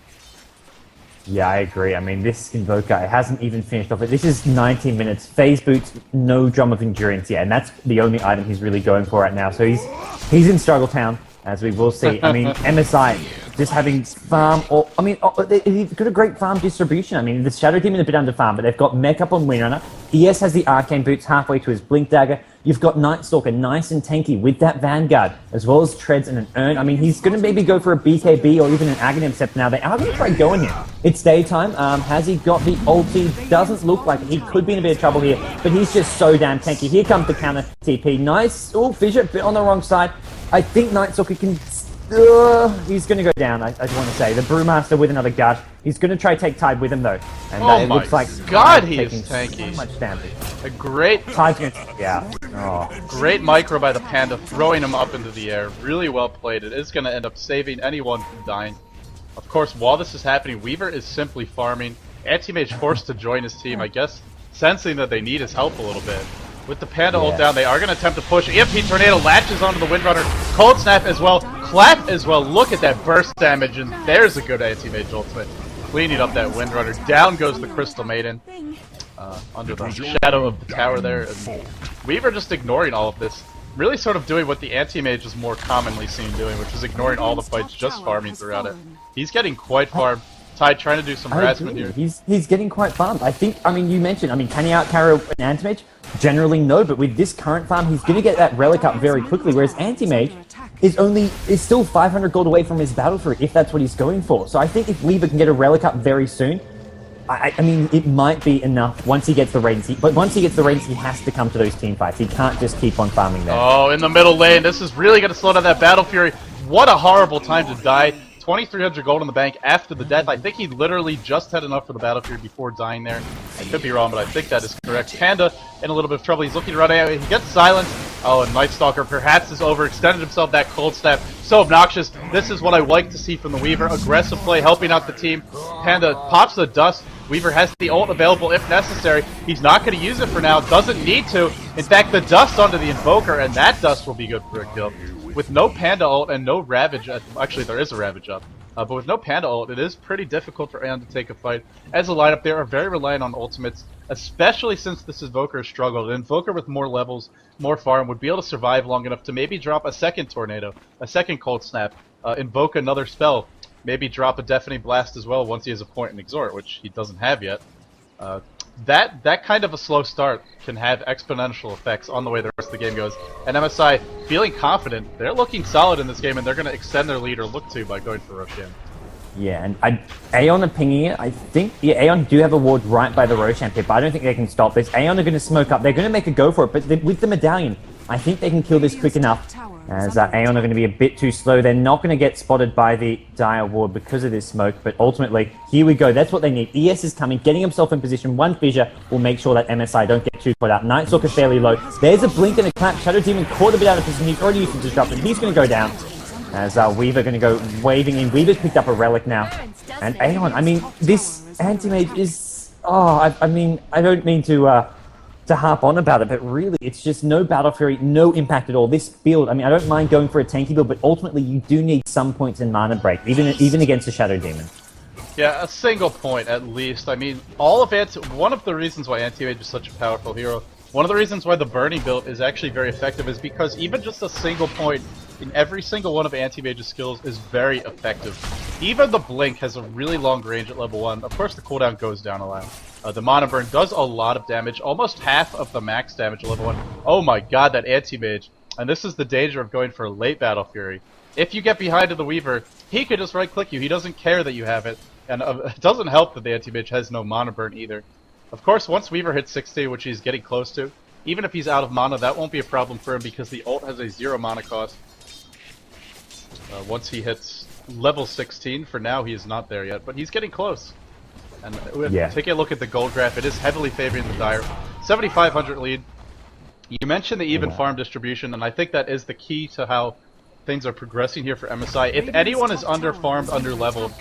Yeah, I agree. I mean, this Invoker hasn't even finished off it. This is 19 minutes. Phase boots, no Drum of Endurance yet, and that's the only item he's really going for right now. So he's in Struggle Town, as we will see. I mean, MSI just having farm, or I mean, they've got a great farm distribution. I mean, the Shadow Demon a bit under farm, but they've got mech up on Windrunner. ES has the Arcane Boots halfway to his Blink Dagger. You've got Night Stalker nice and tanky with that Vanguard, as well as Treads and an Urn. I mean, he's going to maybe go for a BKB or even an Aghanim Scepter now. They are going to try going here. It's daytime. Has he got the ulti? Doesn't look like it. He could be in a bit of trouble here, but he's just so damn tanky. Here comes the counter TP. Nice. Oh, Fissure, bit on the wrong side. I think Night Stalker can... he's going to go down, I want to say. The Brewmaster with another guard. He's going to try take Tide with him, though. And it looks like God, he is tanky. So much damage. A great... Tide's going to... Yeah. Oh. Great micro by the Panda, throwing him up into the air. Really well played. It is going to end up saving anyone from dying. Of course, while this is happening, Weaver is simply farming. Anti-Mage forced to join his team, I guess, sensing that they need his help a little bit. With the Panda ult down, they are going to attempt to push. EMP Tornado latches onto the Windrunner. Cold Snap as well. Clap as well. Look at that burst damage, and there's a good Anti-Mage ultimate. Cleaning up that Windrunner. Down goes the Crystal Maiden. Under the shadow of the tower there. And Weaver just ignoring all of this. Really sort of doing what the Anti-Mage is more commonly seen doing, which is ignoring all the fights, just farming throughout it. He's getting quite farmed. Tide trying to do some harassment here. He's getting quite farmed. I think, I mean, you mentioned, can he out-carry an Anti-Mage? Generally, no, but with this current farm, he's going to get that Relic up very quickly, whereas Anti-Mage is still 500 gold away from his Battle Fury, if that's what he's going for. So I think if Weaver can get a Relic up very soon, I mean, it might be enough once he gets the Radiance. But once he gets the Radiance, he has to come to those team fights. He can't just keep on farming there. Oh, in the middle lane, this is really going to slow down that Battle Fury. What a horrible time to die. 2,300 gold in the bank after the death. I think he literally just had enough for the Battle Fury before dying there. I could be wrong, but I think that is correct. Panda in a little bit of trouble. He's looking to run out. He gets silenced. Oh, and Night Stalker perhaps has overextended himself. That Cold Snap, so obnoxious. This is what I like to see from the Weaver. Aggressive play, helping out the team. Panda pops the dust. Weaver has the ult available if necessary. He's not going to use it for now. Doesn't need to. In fact, the dust onto the Invoker, and that dust will be good for a kill. With no Panda ult and no Ravage, actually there is a Ravage up. But with no Panda ult, it is pretty difficult for AEON to take a fight. As a lineup, they are very reliant on ultimates, especially since this Invoker has struggled. An Invoker with more levels, more farm, would be able to survive long enough to maybe drop a second Tornado, a second Cold Snap, invoke another spell, maybe drop a Deafening Blast as well once he has a point in Exhort, which he doesn't have yet. That kind of a slow start can have exponential effects on the way the rest of the game goes. And MSI, feeling confident, they're looking solid in this game, and they're going to extend their lead or look to by going for Roshan. Yeah, and AEON are pinging it. I think AEON do have a ward right by the Roshan pit, but I don't think they can stop this. AEON are going to smoke up. They're going to make a go for it, but with the medallion, I think they can kill this quick enough. As AEON are going to be a bit too slow. They're not going to get spotted by the Dire ward because of this smoke, but ultimately, here we go. That's what they need. ES is coming, getting himself in position. One fissure will make sure that MSI don't get too caught out. Night Stalker fairly low. There's a blink and a clap. Shadow Demon caught a bit out of position. He's already used the disruption. He's going to go down. As Weaver going to go waving in. Weaver's picked up a relic now. And AEON, I mean, this anti-mage is... Oh, I mean, I don't mean to harp on about it, but really, it's just no Battle Fury, no impact at all. This build, I mean, I don't mind going for a tanky build, but ultimately, you do need some points in mana break, even against a Shadow Demon. Yeah, a single point at least. I mean, all of one of the reasons why Anti-Mage is such a powerful hero, one of the reasons why the Burning build is actually very effective is because even just a single point in every single one of Anti-Mage's skills is very effective. Even the Blink has a really long range at level 1. Of course, the cooldown goes down a lot. The Mana Burn does a lot of damage, almost half of the max damage at level 1. Oh my god, that Anti-Mage. And this is the danger of going for a late Battle Fury. If you get behind to the Weaver, he could just right-click you. He doesn't care that you have it. And it doesn't help that the Anti-Mage has no Mana Burn either. Of course, once Weaver hits 60, which he's getting close to, even if he's out of mana, that won't be a problem for him because the ult has a 0 mana cost. Once he hits level 16, for now he is not there yet, but he's getting close. And take a look at the gold graph, it is heavily favoring the Dire. 7,500 lead. You mentioned the even farm distribution, and I think that is the key to how things are progressing here for MSI. If anyone is under-farmed, under-leveled,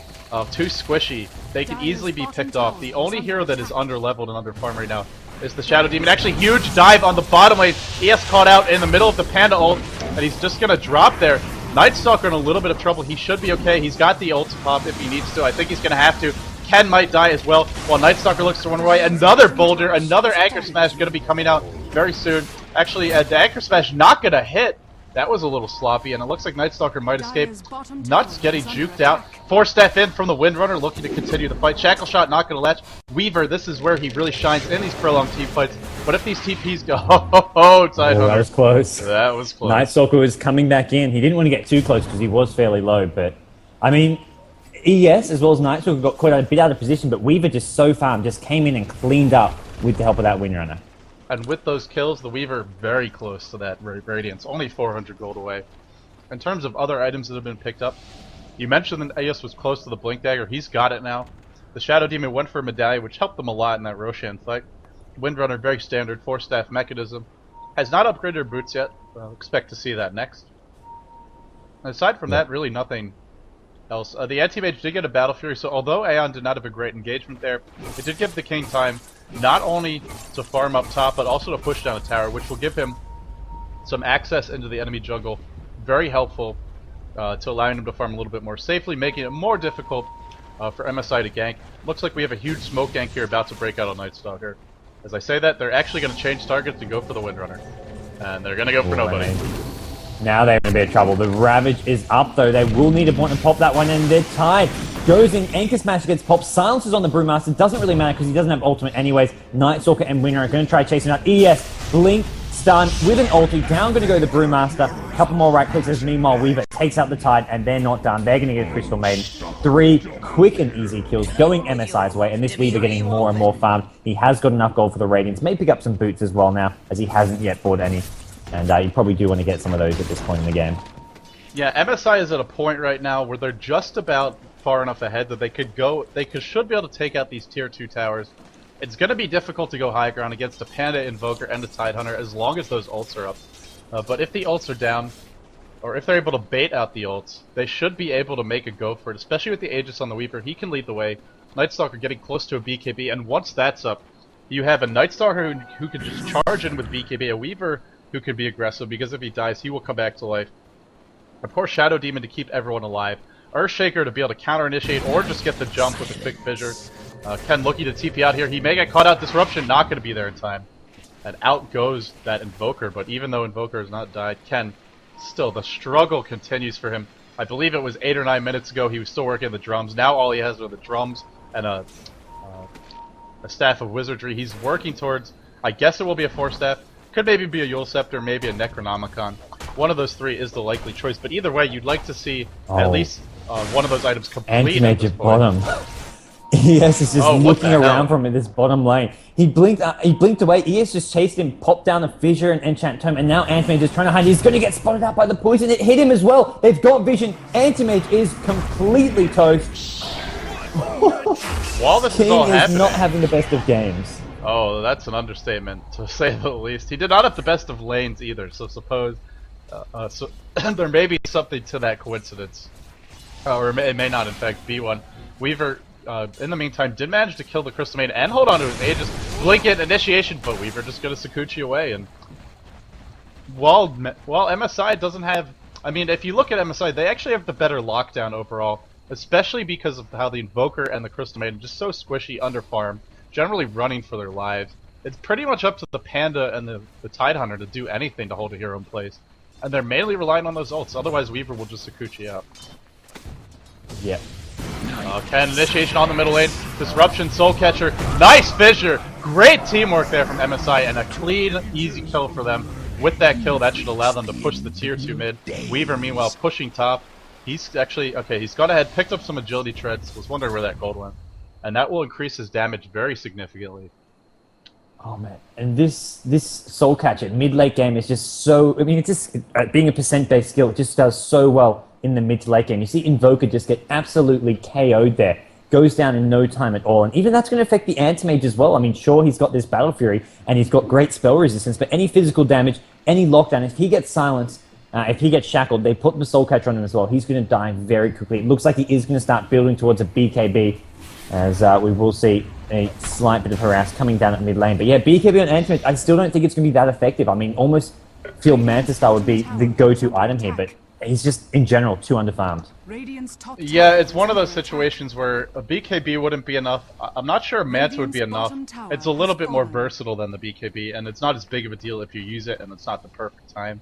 too squishy, they can easily be picked off. The only hero that is under-leveled and under-farmed right now is the Shadow Demon. Actually, huge dive on the bottom lane. ES caught out in the middle of the Panda ult, and he's just going to drop there. Night Stalker in a little bit of trouble. He should be okay. He's got the ult to pop if he needs to. I think he's going to have to. Ken might die as well, while Night Stalker looks to run away. Another Boulder, another Anchor Smash going to be coming out very soon. Actually, the Anchor Smash not going to hit. That was a little sloppy, and it looks like Night Stalker might escape. Nuts getting juked out. Force Step in from the Windrunner, looking to continue the fight. Shackle Shot not going to latch. Weaver, this is where he really shines in these prolonged team fights. But if these TPs go, that was close. That was close. Night Stalker was coming back in. He didn't want to get too close because he was fairly low, but I mean, ES as well as Night Stalker got caught a bit out of position, but Weaver just so far just came in and cleaned up with the help of that Windrunner. And with those kills, the Weaver very close to that Radiance, only 400 gold away. In terms of other items that have been picked up, you mentioned that AEOS was close to the Blink Dagger. He's got it now. The Shadow Demon went for a Medallion, which helped them a lot in that Roshan fight. Windrunner, very standard, 4-staff mechanism. Has not upgraded her boots yet. Expect to see that next. And aside from that, really nothing else. The Anti-Mage did get a Battle Fury, so although AEON did not have a great engagement there, it did give the King time not only to farm up top, but also to push down a tower, which will give him some access into the enemy jungle. Very helpful to allowing him to farm a little bit more safely, making it more difficult for MSI to gank. Looks like we have a huge smoke gank here about to break out on Night Stalker. As I say that, they're actually going to change targets to go for the Windrunner. And they're going to go for nobody. Now they're in a bit of trouble. The Ravage is up, though. They will need a point to pop that one, and they're tied. Goes in, Anchor Smash gets popped. Silences on the Brewmaster. Doesn't really matter because he doesn't have ultimate anyways. Night Stalker and Winner are going to try chasing out. ES, Blink, stun with an ulti. Down going to go the Brewmaster. Couple more right clicks as meanwhile Weaver takes out the Tide, and they're not done. They're going to get a Crystal Maiden. 3 quick and easy kills going MSI's way, and this Weaver getting more and more farmed. He has got enough gold for the Radiance. May pick up some boots as well now, as he hasn't yet bought any. And you probably do want to get some of those at this point in the game. Yeah, MSI is at a point right now where they're just about far enough ahead that they should be able to take out these tier 2 towers. It's going to be difficult to go high ground against a Panda Invoker and a Tidehunter as long as those ults are up. But if the ults are down, or if they're able to bait out the ults, they should be able to make a go for it, especially with the Aegis on the Weaver. He can lead the way. Night Stalker getting close to a BKB, and once that's up, you have a Night Stalker who can just charge in with BKB, a Weaver who can be aggressive, because if he dies, he will come back to life. Of course, Shadow Demon to keep everyone alive. Earthshaker to be able to counter-initiate or just get the jump with a quick fissure. Ken looking to TP out here. He may get caught out. Disruption not going to be there in time. And out goes that Invoker, but even though Invoker has not died, Ken, still, the struggle continues for him. I believe it was 8 or 9 minutes ago he was still working the drums. Now all he has are the drums and a Staff of Wizardry. He's working towards, I guess it will be a Force Staff. Could maybe be a Yule Scepter, maybe a Necronomicon. One of those three is the likely choice, but either way, you'd like to see at least one of those items complete at this point. Bottom. ES is just looking around from this bottom lane. He blinked away. ES just chased him, popped down a fissure and enchant tome, and now Antimage is trying to hide. He's going to get spotted out by the poison. It hit him as well. They've got vision. Antimage is completely toast. While this King is all is happening, not having the best of games. Oh, that's an understatement, to say the least. He did not have the best of lanes either, so suppose there may be something to that coincidence. Or it may not, in fact, be one. Weaver, in the meantime, did manage to kill the Crystal Maiden and hold on to his Aegis. Blink it, initiation, but Weaver just gonna Sakuchi away. And while MSI doesn't have... I mean, if you look at MSI, they actually have the better lockdown overall, especially because of how the Invoker and the Crystal Maiden just so squishy under farm, generally running for their lives. It's pretty much up to the Panda and the Tidehunter to do anything to hold a hero in place. And they're mainly relying on those ults, otherwise Weaver will just Sakuchi out. Yep. Ken, initiation on the middle lane, Disruption, Soul Catcher, nice fissure! Great teamwork there from MSI, and a clean, easy kill for them. With that kill, that should allow them to push the tier 2 mid. Weaver, meanwhile, pushing top. He's actually, okay, he's gone ahead, picked up some agility treads, was wondering where that gold went. And that will increase his damage very significantly. Oh man, and this Soul Catcher mid-late game is just so... I mean, it's just, being a percent-based skill, it just does so well in the mid to late game. You see Invoker just get absolutely KO'd there. Goes down in no time at all. And even that's going to affect the Antimage as well. I mean, sure, he's got this Battle Fury, and he's got great spell resistance, but any physical damage, any lockdown, if he gets silenced, if he gets shackled, they put the Soul Catcher on him as well. He's going to die very quickly. It looks like he is going to start building towards a BKB, as we will see a slight bit of harass coming down at mid lane. But yeah, BKB on Antimage, I still don't think it's going to be that effective. I mean, almost feel Manta Star would be the go-to item here, but he's just, in general, too underfarmed. Yeah, it's one of those situations where a BKB wouldn't be enough. I'm not sure a Manta would be enough. It's a little bit more versatile than the BKB, and it's not as big of a deal if you use it and it's not the perfect time.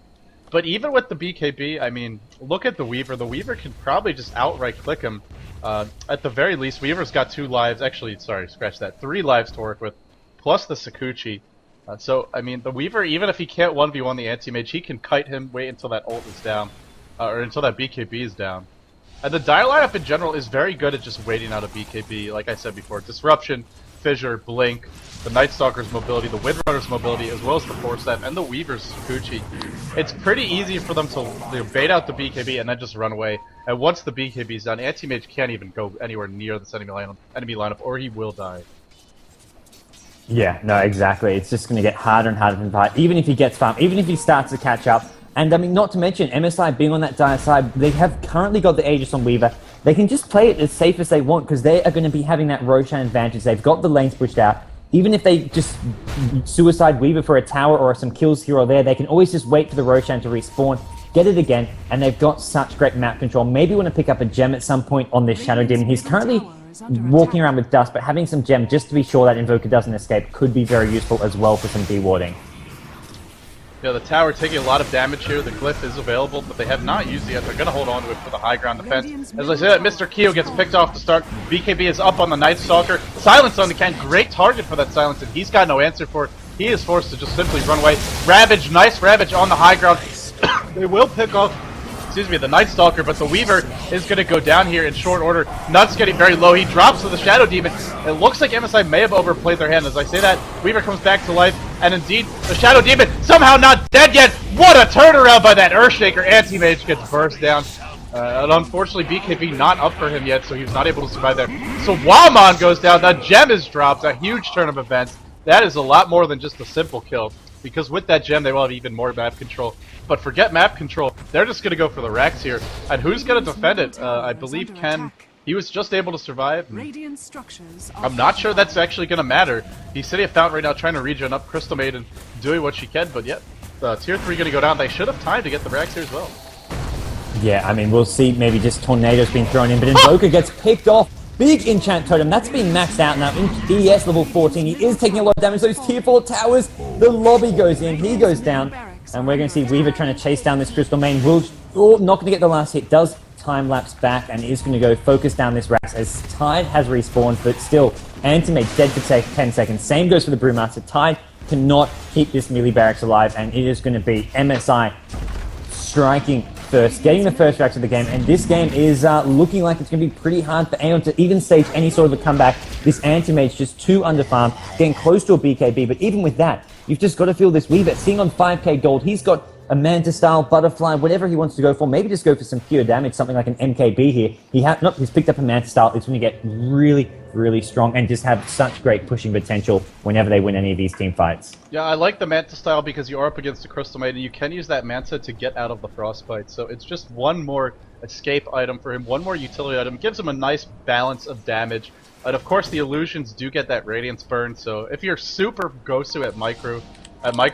But even with the BKB, I mean, look at the Weaver. The Weaver can probably just outright click him. At the very least, Weaver's got 2 lives. Actually, sorry, scratch that. 3 lives to work with, plus the Sakuchi. So, I mean, the Weaver, even if he can't 1v1 the Anti-Mage, he can kite him, wait until that ult is down. Or until that BKB is down. And the Dire lineup in general is very good at just waiting out a BKB, like I said before. Disruption, Fissure, Blink, the Night Stalker's mobility, the Windrunner's mobility, as well as the Force Staff, and the Weaver's Sakuchi. It's pretty easy for them to bait out the BKB and then just run away. And once the BKB's done, Anti-Mage can't even go anywhere near the enemy lineup, or he will die. Yeah, no, exactly. It's just going to get harder and harder to fight, even if he gets farm, even if he starts to catch up. And I mean, not to mention, MSI being on that dire side, they have currently got the Aegis on Weaver. They can just play it as safe as they want, because they are going to be having that Roshan advantage. They've got the lanes pushed out. Even if they just suicide Weaver for a tower or some kills here or there, they can always just wait for the Roshan to respawn, get it again, and they've got such great map control. Maybe want to pick up a gem at some point on this Shadow Demon. He's currently walking around with dust, but having some gem just to be sure that Invoker doesn't escape could be very useful as well for some dewarding. Yeah, the tower taking a lot of damage here. The glyph is available, but they have not used it yet. They're going to hold on to it for the high ground defense. As I said, Mr. Keo gets picked off to start. BKB is up on the Night Stalker. Silence on the Ken. Great target for that silence, and he's got no answer for it. He is forced to just simply run away. Ravage, nice Ravage on the high ground. They will pick off, the Night Stalker, but the Weaver is going to go down here in short order. Nuts getting very low. He drops to the Shadow Demon. It looks like MSI may have overplayed their hand. As I say that, Weaver comes back to life, and indeed, the Shadow Demon somehow not dead yet. What a turnaround by that Earthshaker. Anti-Mage gets burst down. And unfortunately, BKB not up for him yet, so he's not able to survive there. So Wamon goes down. The gem is dropped. A huge turn of events. That is a lot more than just a simple kill, because with that gem, they will have even more map control. But forget map control, they're just going to go for the Rex here. And who's going to defend it? I believe Ken, he was just able to survive. I'm not sure that's actually going to matter. He's sitting at Fountain right now trying to regen up. Crystal Maiden doing what she can, but yet, tier 3 going to go down. They should have time to get the Rex here as well. Yeah, I mean, we'll see maybe just Tornado's been thrown in, but Invoker gets picked off. Big enchant totem, that's been maxed out now. In ES level 14, he is taking a lot of damage. Those tier 4 towers, the lobby goes in, he goes down. And we're going to see Weaver trying to chase down this Crystal Main. Not going to get the last hit, does time-lapse back, and is going to go focus down this Rax as Tide has respawned, but still, Antimate dead for 10 seconds. Same goes for the Brewmaster. Tide cannot keep this melee barracks alive, and it is going to be MSI striking first, getting the first Rax of the game, and this game is looking like it's going to be pretty hard for AEON to even stage any sort of a comeback. This Anti-Mage's just too underfarmed, getting close to a BKB, but even with that, you've just got to feel this Weaver sitting on 5k gold. He's got a Manta-style, Butterfly, whatever he wants to go for. Maybe just go for some pure damage, something like an MKB here. He's picked up a Manta-style. It's going to get really, really strong and just have such great pushing potential whenever they win any of these team fights. Yeah, I like the Manta-style because you are up against the Crystal Maiden, and you can use that Manta to get out of the Frostbite. So it's just one more escape item for him, one more utility item. Gives him a nice balance of damage. And of course, the illusions do get that Radiance burn, so if you're super Gosu at micro,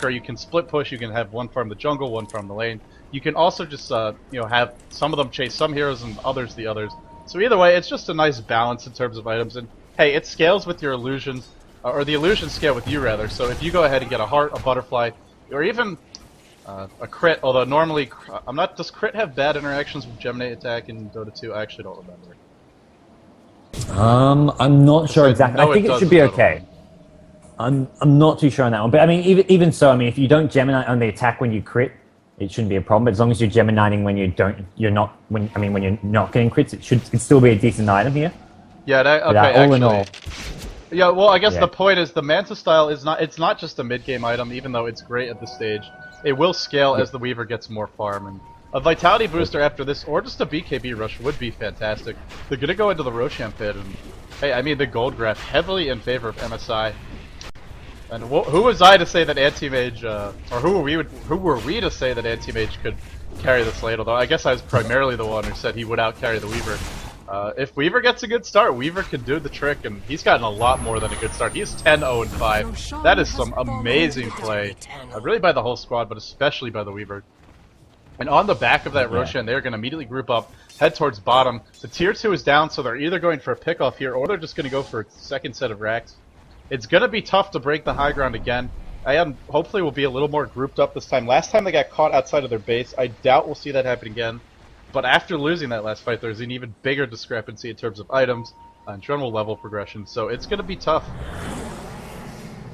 you can split push, you can have one farm the jungle, one farm the lane. You can also just, have some of them chase some heroes and others the others. So either way, it's just a nice balance in terms of items. And hey, it scales with your illusions, or the illusions scale with you rather. So if you go ahead and get a heart, a butterfly, or even a crit, although normally, does crit have bad interactions with Gemini attack in Dota 2? I actually don't remember. I'm not sure exactly. I think it should be okay. I'm not too sure on that one, but I mean, even so, I mean, if you don't Gemini on the attack when you crit, it shouldn't be a problem. But as long as you're Geminiting when you're not getting crits, it'd still be a decent item here. Yeah, okay, all in all. Yeah, well, I guess the point is the Manta style is it's not just a mid game item, even though it's great at this stage. It will scale as the Weaver gets more farm, and a Vitality booster after this, or just a BKB rush, would be fantastic. They're gonna go into the Roshan pit, and hey, I mean the gold graph heavily in favor of MSI. And who was I to say that Anti-Mage, or who were we to say that Anti-Mage could carry this lane? Although I guess I was primarily the one who said he would out-carry the Weaver. If Weaver gets a good start, Weaver can do the trick, and he's gotten a lot more than a good start. He's 10-0-5. That is some amazing play, really by the whole squad, but especially by the Weaver. And on the back of that Roshan, they're going to immediately group up, head towards bottom. The tier 2 is down, so they're either going for a pick-off here, or they're just going to go for a second set of racks. It's going to be tough to break the high ground again. AEON hopefully will be a little more grouped up this time. Last time they got caught outside of their base. I doubt we'll see that happen again. But after losing that last fight, there's an even bigger discrepancy in terms of items and general level progression. So it's going to be tough.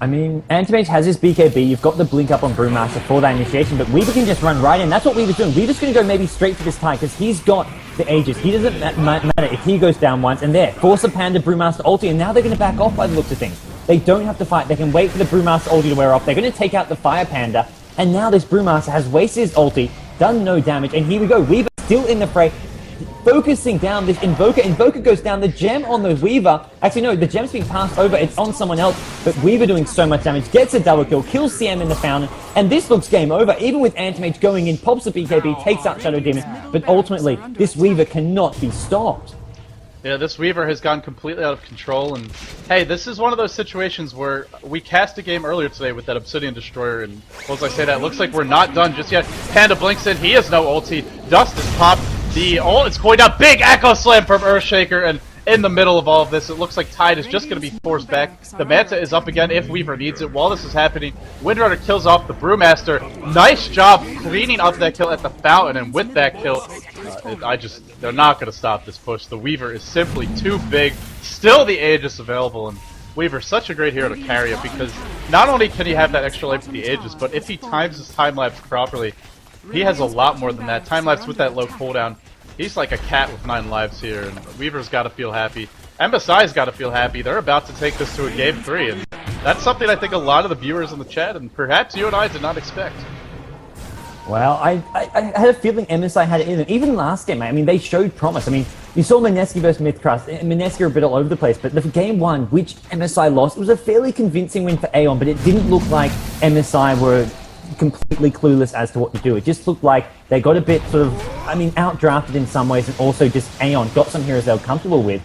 I mean, Antimage has his BKB, you've got the blink up on Brewmaster for that initiation, but Weaver can just run right in. That's what Weaver's doing. Weaver's going to go maybe straight for this tie, because he's got the Aegis. He doesn't matter if he goes down once, and there, force a Panda Brewmaster ulti, and now they're going to back off by the looks of things. They don't have to fight, they can wait for the Brewmaster ulti to wear off. They're going to take out the Fire Panda, and now this Brewmaster has wasted his ulti, done no damage, and here we go. Weaver still in the fray, focusing down this Invoker. Invoker goes down. The gem on the Weaver. Actually, no, the gem's being passed over. It's on someone else. But Weaver doing so much damage. Gets a double kill. Kills CM in the fountain. And this looks game over. Even with Antimage going in, pops the BKB, takes out Shadow Demon. But ultimately, this Weaver cannot be stopped. Yeah, this Weaver has gone completely out of control. And hey, this is one of those situations where we cast a game earlier today with that Obsidian Destroyer. And as I say that, looks like we're not done just yet. Panda blinks in. He has no ulti. Dust is popped. The ult is going down. Big Echo Slam from Earthshaker, and in the middle of all of this, it looks like Tide is just going to be forced back. The Manta is up again if Weaver needs it. While this is happening, Windrunner kills off the Brewmaster. Nice job cleaning up that kill at the fountain, and with that kill, they're not going to stop this push. The Weaver is simply too big. Still the Aegis available, and Weaver's such a great hero to carry it, because not only can he have that extra life with the Aegis, but if he times his time-lapse properly, he has a lot more than that. Time-lapse with that low cooldown. He's like a cat with 9 lives here, and Weaver's got to feel happy. MSI's got to feel happy. They're about to take this to a game 3, and that's something I think a lot of the viewers in the chat, and perhaps you and I, did not expect. Well, I had a feeling MSI had it in them. Even last game, I mean, they showed promise. I mean, you saw Mineski versus Mythcrust. Mineski are a bit all over the place, but the game 1, which MSI lost, it was a fairly convincing win for AEON, but it didn't look like MSI were completely clueless as to what to do. It just looked like they got a bit sort of, I mean, outdrafted in some ways, and also just AEON got some heroes they were comfortable with.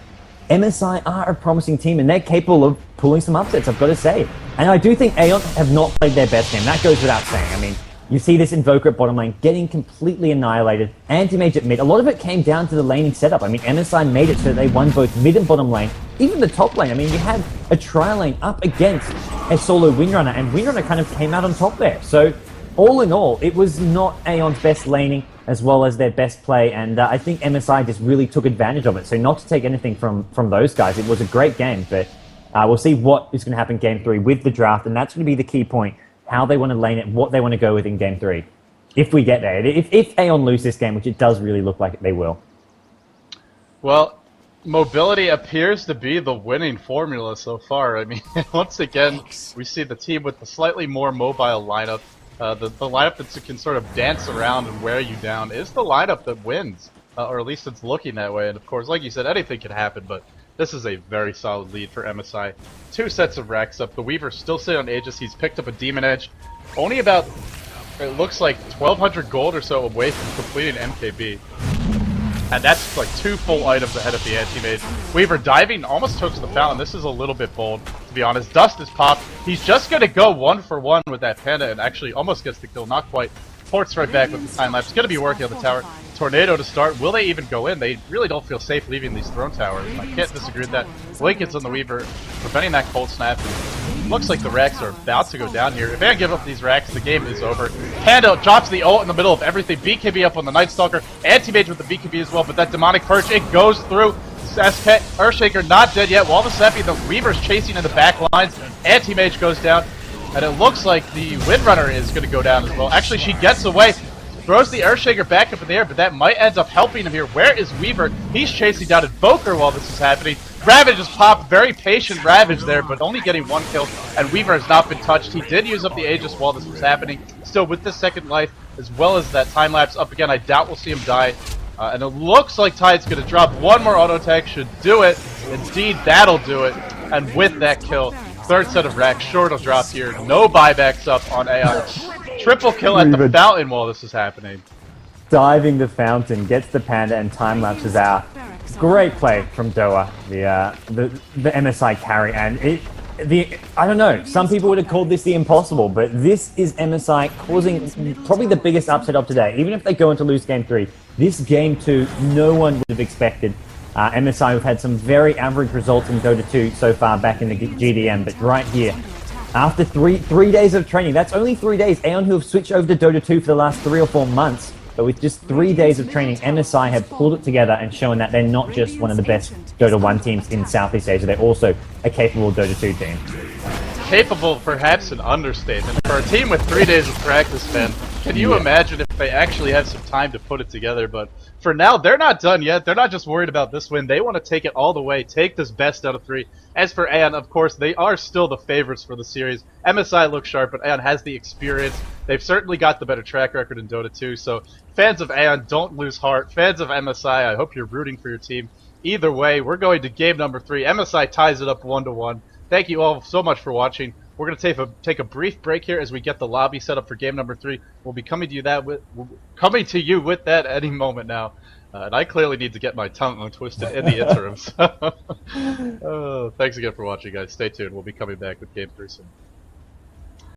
MSI are a promising team, and they're capable of pulling some upsets, I've got to say. And I do think AEON have not played their best game. That goes without saying. I mean, You see this Invoker at bottom lane getting completely annihilated. Anti-Mage at mid. A lot of it came down to the laning setup. I mean, MSI made it so they won both mid and bottom lane. Even the top lane. I mean, you had a tri lane up against a solo Windrunner, and Windrunner kind of came out on top there. So, all in all, it was not Aeon's best laning as well as their best play, and I think MSI just really took advantage of it. So not to take anything from those guys, it was a great game, but we'll see what is going to happen in Game 3 with the draft, and that's going to be the key point. How they want to lane it, what they want to go with in Game 3. If we get there. If Aeon lose this game, which it does really look like they will. Well, mobility appears to be the winning formula so far. I mean, once again, we see the team with the slightly more mobile lineup. The lineup that can sort of dance around and wear you down is the lineup that wins. Or at least it's looking that way. And of course, like you said, anything can happen, but this is a very solid lead for MSI. 2 sets of racks up. The Weaver's still sitting on Aegis. He's picked up a Demon Edge. Only about, it looks like 1,200 gold or so away from completing MKB. And that's like 2 full items ahead of the anti-mage. Weaver diving almost took to the fountain. This is a little bit bold, to be honest. Dust is popped. He's just going to go 1-for-1 with that Panda and actually almost gets the kill. Not quite. Ports right back with the time lapse. Going to be working on the tower. Tornado to start. Will they even go in? They really don't feel safe leaving these throne towers. I can't disagree with that. Lincoln's on the Weaver, preventing that cold snap. Looks like the racks are about to go down here. If they give up these racks, the game is over. Panda drops the ult in the middle of everything. BKB up on the Night Stalker. Anti-Mage with the BKB as well, but that Demonic Perch, it goes through. Earthshaker not dead yet. While the Seppi, the Weaver's chasing in the back lines. Anti-Mage goes down. And it looks like the Windrunner is going to go down as well. Actually, she gets away. Throws the Earthshaker back up in the air, but that might end up helping him here. Where is Weaver? He's chasing down Invoker while this is happening. Ravage just popped. Very patient Ravage there, but only getting 1 kill. And Weaver has not been touched. He did use up the Aegis while this was happening. Still with the second life, as well as that time lapse up again. I doubt we'll see him die. And it looks like Tide's going to drop. 1 more auto attack should do it. Indeed, that'll do it. And with that kill, 3rd set of racks, short of drop here. No buybacks up on Aeon. Triple kill at the fountain while this is happening. Diving the fountain, gets the Panda and time lapses out. Great play from Doa, the MSI carry, and I don't know, some people would have called this the impossible, but this is MSI causing probably the biggest upset of today. Even if they go on to lose Game 3, this Game 2, no one would have expected. MSI have had some very average results in Dota 2 so far back in the GDM, but right here, after three days of training, that's only 3 days. Aeon, who have switched over to Dota 2 for the last 3 or 4 months, but with just 3 days of training, MSI have pulled it together and shown that they're not just one of the best Dota 1 teams in Southeast Asia, they're also a capable Dota 2 team. Capable, perhaps an understatement. For a team with 3 days of practice, man, can you imagine if they actually had some time to put it together? But for now, they're not done yet. They're not just worried about this win. They want to take it all the way, take this best out of 3. As for Aeon, of course, they are still the favorites for the series. MSI looks sharp, but Aeon has the experience. They've certainly got the better track record in Dota 2, so fans of Aeon, don't lose heart. Fans of MSI, I hope you're rooting for your team. Either way, we're going to game number 3. MSI ties it up 1-1. Thank you all so much for watching. We're going to take a brief break here as we get the lobby set up for game number 3. We'll be coming to you with that any moment now. And I clearly need to get my tongue untwisted in the interim. So thanks again for watching, guys. Stay tuned. We'll be coming back with game 3 soon.